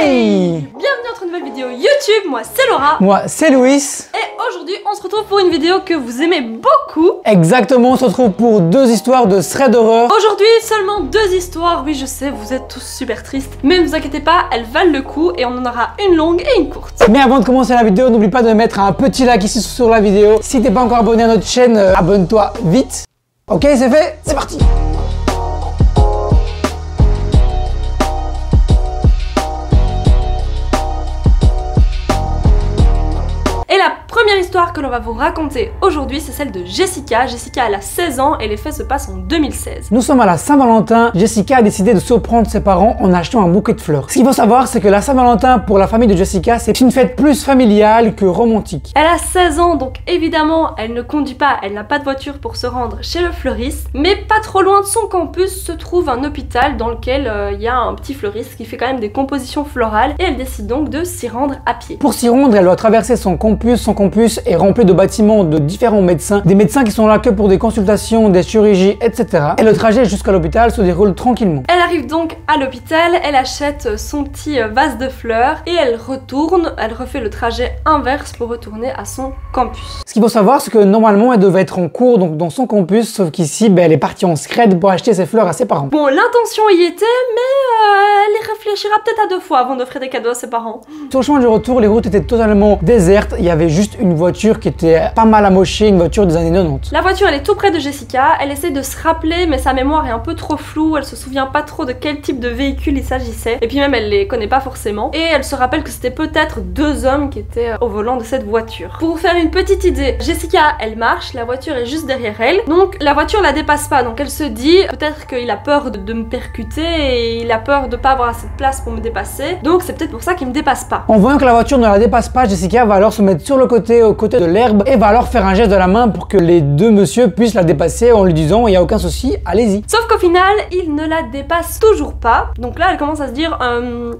Hey! Bienvenue dans une nouvelle vidéo YouTube, moi c'est Laura. Moi c'est Louis. Et aujourd'hui on se retrouve pour une vidéo que vous aimez beaucoup. Exactement, on se retrouve pour deux histoires de thread d'horreur. Aujourd'hui seulement deux histoires, oui je sais vous êtes tous super tristes. Mais ne vous inquiétez pas, elles valent le coup et on en aura une longue et une courte. Mais avant de commencer la vidéo, n'oublie pas de mettre un petit like ici sur la vidéo. Si t'es pas encore abonné à notre chaîne, abonne-toi vite. Ok, c'est fait, c'est parti. Et la première histoire que l'on va vous raconter aujourd'hui, c'est celle de Jessica. Jessica, elle a 16 ans et les faits se passent en 2016. Nous sommes à la Saint-Valentin. Jessica a décidé de surprendre ses parents en achetant un bouquet de fleurs. Ce qu'il faut savoir, c'est que la Saint-Valentin, pour la famille de Jessica, c'est une fête plus familiale que romantique. Elle a 16 ans, donc évidemment, elle ne conduit pas, elle n'a pas de voiture pour se rendre chez le fleuriste. Mais pas trop loin de son campus se trouve un hôpital dans lequel il y a un petit fleuriste qui fait quand même des compositions florales. Et elle décide donc de s'y rendre à pied. Pour s'y rendre, elle doit traverser son campus. Son campus est rempli de bâtiments de différents médecins, des médecins qui sont là que pour des consultations, des chirurgies, etc. Et le trajet jusqu'à l'hôpital se déroule tranquillement. Elle arrive donc à l'hôpital, elle achète son petit vase de fleurs et elle retourne, elle refait le trajet inverse pour retourner à son campus. Ce qu'il faut savoir, c'est que normalement elle devait être en cours donc dans son campus, sauf qu'ici elle est partie en scred pour acheter ses fleurs à ses parents. Bon, l'intention y était, mais elle y réfléchira peut-être à deux fois avant d'offrir des cadeaux à ses parents. Sur le chemin du retour, les routes étaient totalement désertes. Il y avait juste une voiture qui était pas mal amochée, une voiture des années 90. La voiture, elle est tout près de Jessica. Elle essaie de se rappeler, mais sa mémoire est un peu trop floue. Elle se souvient pas trop de quel type de véhicule il s'agissait. Et puis même, elle les connaît pas forcément. Et elle se rappelle que c'était peut-être deux hommes qui étaient au volant de cette voiture. Pour vous faire une petite idée, Jessica, elle marche. La voiture est juste derrière elle. Donc la voiture la dépasse pas. Donc elle se dit, peut-être qu'il a peur de me percuter et il a peur de pas avoir assez de place pour me dépasser. Donc c'est peut-être pour ça qu'il me dépasse pas. En voyant que la voiture ne la dépasse pas, Jessica va alors se mettre sur le côté, au côté de l'herbe, et va alors faire un geste de la main pour que les deux messieurs puissent la dépasser en lui disant il n'y a aucun souci, allez-y. Sauf qu'au final, il ne la dépasse toujours pas. Donc là, elle commence à se dire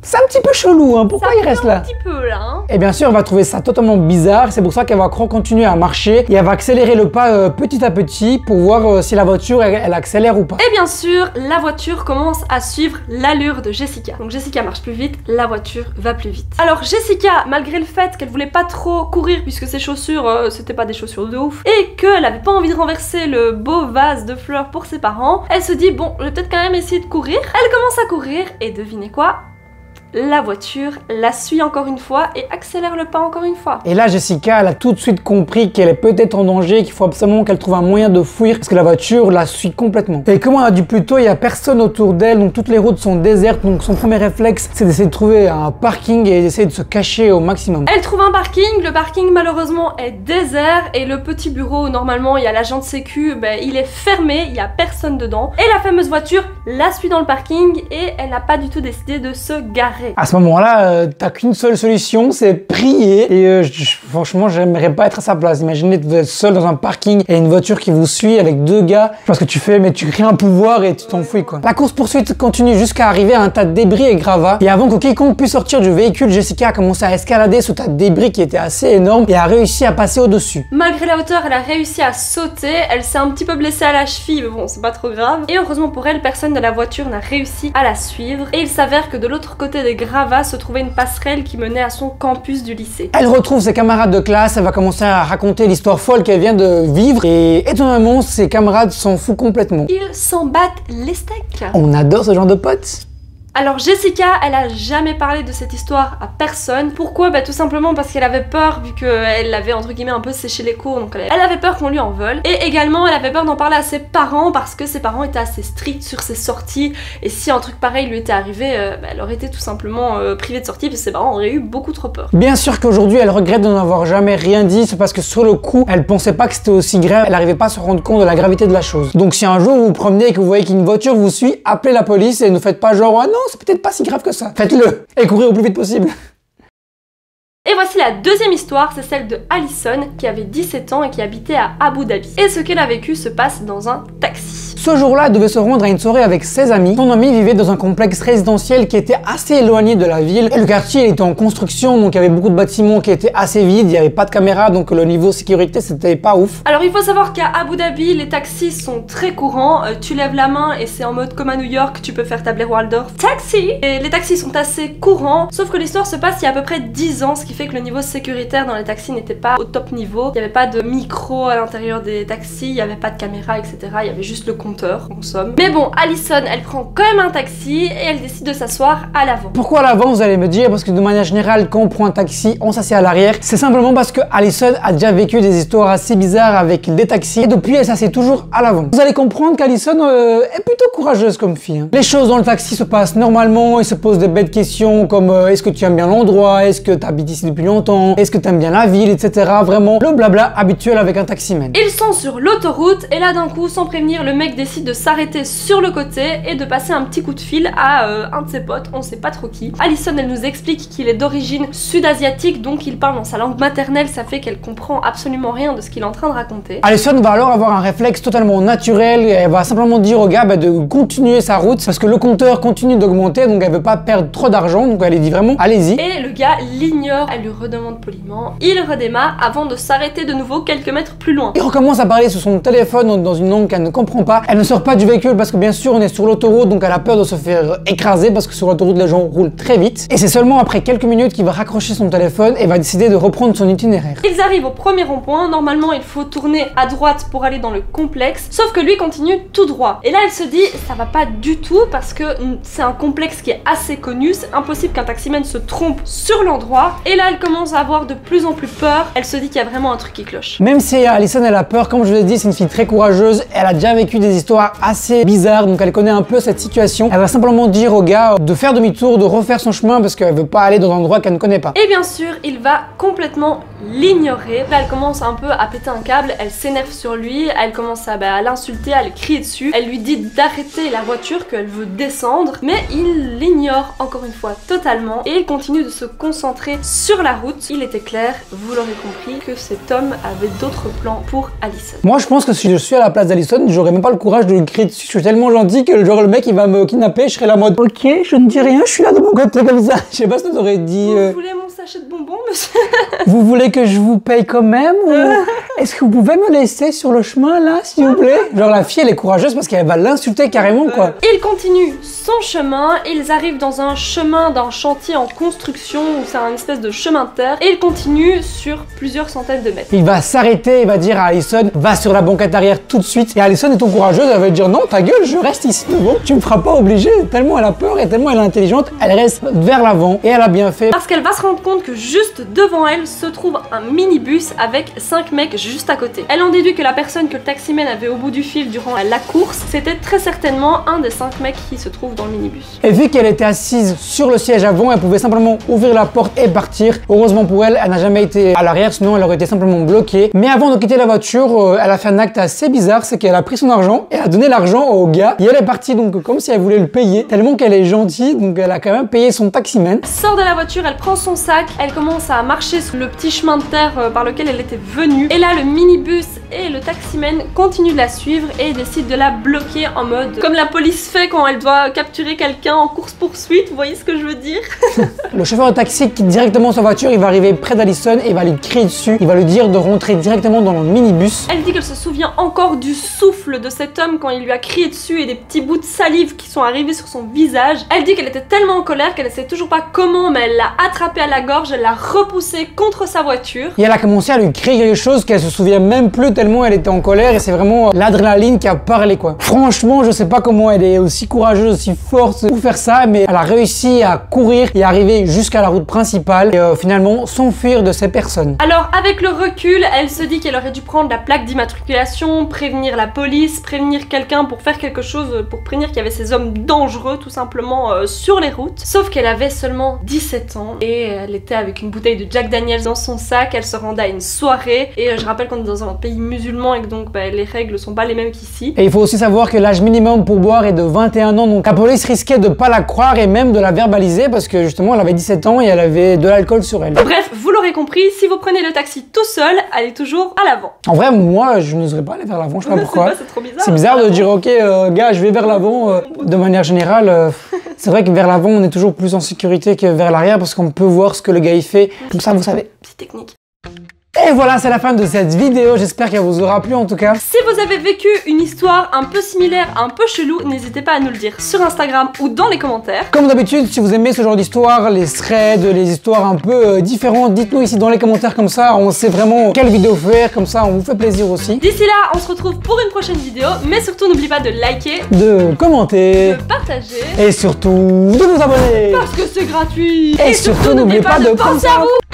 c'est un petit peu chelou, hein, pourquoi il reste là? Un petit peu là, hein. Et bien sûr, elle va trouver ça totalement bizarre, c'est pour ça qu'elle va continuer à marcher et elle va accélérer le pas petit à petit pour voir si la voiture elle accélère ou pas. Et bien sûr, la voiture commence à suivre l'allure de Jessica. Donc Jessica marche plus vite, la voiture va plus vite. Alors Jessica, malgré le fait qu'elle voulait pas trop courir puisque ses chaussures c'était pas des chaussures de ouf et qu'elle avait pas envie de renverser le beau vase de fleurs pour ses parents, elle se dit bon, je vais peut-être quand même essayer de courir. Elle commence à courir et devinez quoi? La voiture la suit encore une fois et accélère le pas encore une fois. Et là, Jessica, elle a tout de suite compris qu'elle est peut-être en danger, qu'il faut absolument qu'elle trouve un moyen de fuir parce que la voiture la suit complètement. Et comme on a dit plus tôt, il n'y a personne autour d'elle, donc toutes les routes sont désertes, donc son premier réflexe, c'est d'essayer de trouver un parking et d'essayer de se cacher au maximum. Elle trouve un parking, le parking malheureusement est désert et le petit bureau où normalement il y a l'agent de sécu, il est fermé, il n'y a personne dedans. Et la fameuse voiture la suit dans le parking et elle n'a pas du tout décidé de se garer. À ce moment-là, t'as qu'une seule solution, c'est prier. Et franchement, j'aimerais pas être à sa place. Imaginez, vous êtes seul dans un parking et une voiture qui vous suit avec deux gars. Je sais pas ce que tu fais, mais tu crées un pouvoir et tu t'enfuis quoi. La course-poursuite continue jusqu'à arriver à un tas de débris et gravats. Et avant que quiconque puisse sortir du véhicule, Jessica a commencé à escalader ce tas de débris qui était assez énorme et a réussi à passer au-dessus. Malgré la hauteur, elle a réussi à sauter. Elle s'est un petit peu blessée à la cheville, mais bon, c'est pas trop grave. Et heureusement pour elle, personne de la voiture n'a réussi à la suivre. Et il s'avère que de l'autre côté des gravats se trouvait une passerelle qui menait à son campus du lycée. Elle retrouve ses camarades de classe, elle va commencer à raconter l'histoire folle qu'elle vient de vivre et étonnamment, ses camarades s'en foutent complètement. Ils s'en battent les steaks. On adore ce genre de potes. Alors Jessica, elle a jamais parlé de cette histoire à personne. Pourquoi? Tout simplement parce qu'elle avait peur, vu qu'elle avait entre guillemets un peu séché les cours, donc elle avait peur qu'on lui en vole. Et également, elle avait peur d'en parler à ses parents parce que ses parents étaient assez stricts sur ses sorties. Et si un truc pareil lui était arrivé, elle aurait été tout simplement privée de sortie parce que ses parents auraient eu beaucoup trop peur. Bien sûr qu'aujourd'hui, elle regrette de n'avoir jamais rien dit, c'est parce que sur le coup, elle pensait pas que c'était aussi grave, elle n'arrivait pas à se rendre compte de la gravité de la chose. Donc si un jour vous vous promenez et que vous voyez qu'une voiture vous suit, appelez la police et ne faites pas genre ah non, c'est peut-être pas si grave que ça. Faites-le et courez au plus vite possible. Et voici la deuxième histoire, c'est celle de Alison qui avait 17 ans et qui habitait à Abu Dhabi. Et ce qu'elle a vécu se passe dans un taxi. Ce jour-là, elle devait se rendre à une soirée avec ses amis. Son ami vivait dans un complexe résidentiel qui était assez éloigné de la ville. Et le quartier il était en construction, donc il y avait beaucoup de bâtiments qui étaient assez vides, il n'y avait pas de caméra, donc le niveau sécurité c'était pas ouf. Alors il faut savoir qu'à Abu Dhabi, les taxis sont très courants. Tu lèves la main et c'est en mode comme à New York, tu peux faire ta Blair Waldorf. Taxi! Et les taxis sont assez courants, sauf que l'histoire se passe il y a à peu près 10 ans, ce qui fait que le niveau sécuritaire dans les taxis n'était pas au top niveau. Il n'y avait pas de micro à l'intérieur des taxis, il n'y avait pas de caméra, etc. Il y avait juste le compteur, en somme. Mais bon, Alison, elle prend quand même un taxi et elle décide de s'asseoir à l'avant. Pourquoi à l'avant, vous allez me dire? Parce que de manière générale, quand on prend un taxi, on s'assied à l'arrière. C'est simplement parce que Alison a déjà vécu des histoires assez bizarres avec des taxis et depuis, elle s'assied toujours à l'avant. Vous allez comprendre qu'Alison est plutôt courageuse comme fille. Les choses dans le taxi se passent normalement, il se pose des bêtes questions comme est-ce que tu aimes bien l'endroit, est-ce que tu habites ici depuis longtemps, est-ce que tu aimes bien la ville, etc. Vraiment le blabla habituel avec un taximan. Ils sont sur l'autoroute et là d'un coup, sans prévenir, le mec décide de s'arrêter sur le côté et de passer un petit coup de fil à un de ses potes, on sait pas trop qui. Alison, elle nous explique qu'il est d'origine sud-asiatique, donc il parle dans sa langue maternelle, ça fait qu'elle comprend absolument rien de ce qu'il est en train de raconter. Alison va alors avoir un réflexe totalement naturel, et elle va simplement dire au gars de continuer sa route parce que le compteur continue d'augmenter, donc elle veut pas perdre trop d'argent, donc elle lui dit vraiment allez-y. Et le gars l'ignore, elle lui redemande poliment, il redémarre avant de s'arrêter de nouveau quelques mètres plus loin. Il recommence à parler sur son téléphone dans une langue qu'elle ne comprend pas. Elle ne sort pas du véhicule parce que bien sûr on est sur l'autoroute, donc elle a peur de se faire écraser parce que sur l'autoroute les gens roulent très vite. Et c'est seulement après quelques minutes qu'il va raccrocher son téléphone et va décider de reprendre son itinéraire. Ils arrivent au premier rond-point, normalement il faut tourner à droite pour aller dans le complexe, sauf que lui continue tout droit. Et là elle se dit ça va pas du tout parce que c'est un complexe qui est assez connu, c'est impossible qu'un taximan se trompe sur l'endroit. Et là elle commence à avoir de plus en plus peur, elle se dit qu'il y a vraiment un truc qui cloche. Même si Alison elle a peur, comme je vous l'ai dit, c'est une fille très courageuse, elle a déjà vécu des histoires assez bizarres, donc elle connaît un peu cette situation. Elle va simplement dire au gars de faire demi-tour, de refaire son chemin parce qu'elle veut pas aller dans un endroit qu'elle ne connaît pas. Et bien sûr, il va complètement l'ignorer. Là, elle commence un peu à péter un câble, elle s'énerve sur lui, elle commence à l'insulter, à le crier dessus. Elle lui dit d'arrêter la voiture, qu'elle veut descendre, mais il l'ignore encore une fois totalement et il continue de se concentrer sur la route. Il était clair, vous l'aurez compris, que cet homme avait d'autres plans pour Alison. Moi, je pense que si je suis à la place d'Alison, j'aurais même pas le courage de lui crier dessus. Je suis tellement gentil que genre le mec il va me kidnapper, je serais la mode ok, je ne dis rien, je suis là de mon côté comme ça. Je sais pas ce que t'aurais dit. Vous voulez mon sachet de bonbons, monsieur? Vous voulez que je vous paye quand même ou est-ce que vous pouvez me laisser sur le chemin là, s'il vous plaît? Genre la fille elle est courageuse parce qu'elle va l'insulter carrément quoi. Il continue son chemin, ils arrivent dans un chemin d'un chantier en construction où c'est un espèce de chemin de terre et il continue sur plusieurs centaines de mètres. Il va s'arrêter, il va dire à Alison va sur la banquette arrière tout de suite et Alison étant courageuse elle va dire non ta gueule je reste ici devant, tu me feras pas obliger, tellement elle a peur et tellement elle est intelligente, elle reste vers l'avant et elle a bien fait. Parce qu'elle va se rendre compte que juste devant elle se trouve un minibus avec 5 mecs juste à côté. Elle en déduit que la personne que le taximan avait au bout du fil durant la course, c'était très certainement un des 5 mecs qui se trouve dans le minibus. Et vu qu'elle était assise sur le siège avant, elle pouvait simplement ouvrir la porte et partir. Heureusement pour elle, elle n'a jamais été à l'arrière, sinon elle aurait été simplement bloquée. Mais avant de quitter la voiture, elle a fait un acte assez bizarre, c'est qu'elle a pris son argent et a donné l'argent au gars. Et elle est partie donc comme si elle voulait le payer, tellement qu'elle est gentille, donc elle a quand même payé son taximan. Sort de la voiture, elle prend son sac, elle commence à marcher sur le petit chemin de terre par lequel elle était venue. Et là, le minibus et le taximan continuent de la suivre et décident de la bloquer en mode comme la police fait quand elle doit capturer quelqu'un en course-poursuite, vous voyez ce que je veux dire? Le chauffeur de taxi quitte directement sa voiture, il va arriver près d'Alison et il va lui crier dessus, il va lui dire de rentrer directement dans le minibus. Elle dit qu'elle se souvient encore du souffle de cet homme quand il lui a crié dessus et des petits bouts de salive qui sont arrivés sur son visage. Elle dit qu'elle était tellement en colère qu'elle ne sait toujours pas comment, mais elle l'a attrapé à la gorge, elle l'a repoussé contre sa voiture. Et elle a commencé à lui crier quelque chose qu'elle se souvient même plus tellement elle était en colère et c'est vraiment l'adrénaline qui a parlé quoi. Franchement, je sais pas comment elle est aussi courageuse, aussi forte pour faire ça, mais elle a réussi à courir et arriver jusqu'à la route principale et finalement s'enfuir de ces personnes. Alors avec le recul, elle se dit qu'elle aurait dû prendre la plaque d'immatriculation, prévenir la police, prévenir quelqu'un pour faire quelque chose, pour prévenir qu'il y avait ces hommes dangereux tout simplement sur les routes. Sauf qu'elle avait seulement 17 ans et elle était avec une bouteille de Jack Daniels dans son sac, elle se rendait à une soirée et je rappelle qu'on est dans un pays musulman et que donc les règles sont pas les mêmes qu'ici. Et il faut aussi savoir que l'âge minimum pour boire est de 21 ans, donc la police risquait de pas la croire et même de la verbaliser parce que justement elle avait 17 ans et elle avait de l'alcool sur elle. Bref, vous l'aurez l'aurez compris, si vous prenez le taxi tout seul, allez toujours à l'avant. En vrai, moi, je n'oserais pas aller vers l'avant, je sais pas pourquoi. C'est trop bizarre. C'est bizarre de dire, ok, gars, je vais vers l'avant. De manière générale, c'est vrai que vers l'avant, on est toujours plus en sécurité que vers l'arrière parce qu'on peut voir ce que le gars il fait. Comme ça, vous savez. Petite technique. Et voilà, c'est la fin de cette vidéo. J'espère qu'elle vous aura plu en tout cas. Si vous avez vécu une histoire un peu similaire, un peu chelou, n'hésitez pas à nous le dire sur Instagram ou dans les commentaires. Comme d'habitude, si vous aimez ce genre d'histoire, les threads, les histoires un peu différentes, dites-nous ici dans les commentaires, comme ça on sait vraiment quelle vidéo faire, comme ça on vous fait plaisir aussi. D'ici là, on se retrouve pour une prochaine vidéo, mais surtout n'oubliez pas de liker, de commenter, de partager et surtout de vous abonner. parce que c'est gratuit. Et surtout n'oubliez pas de penser à vous.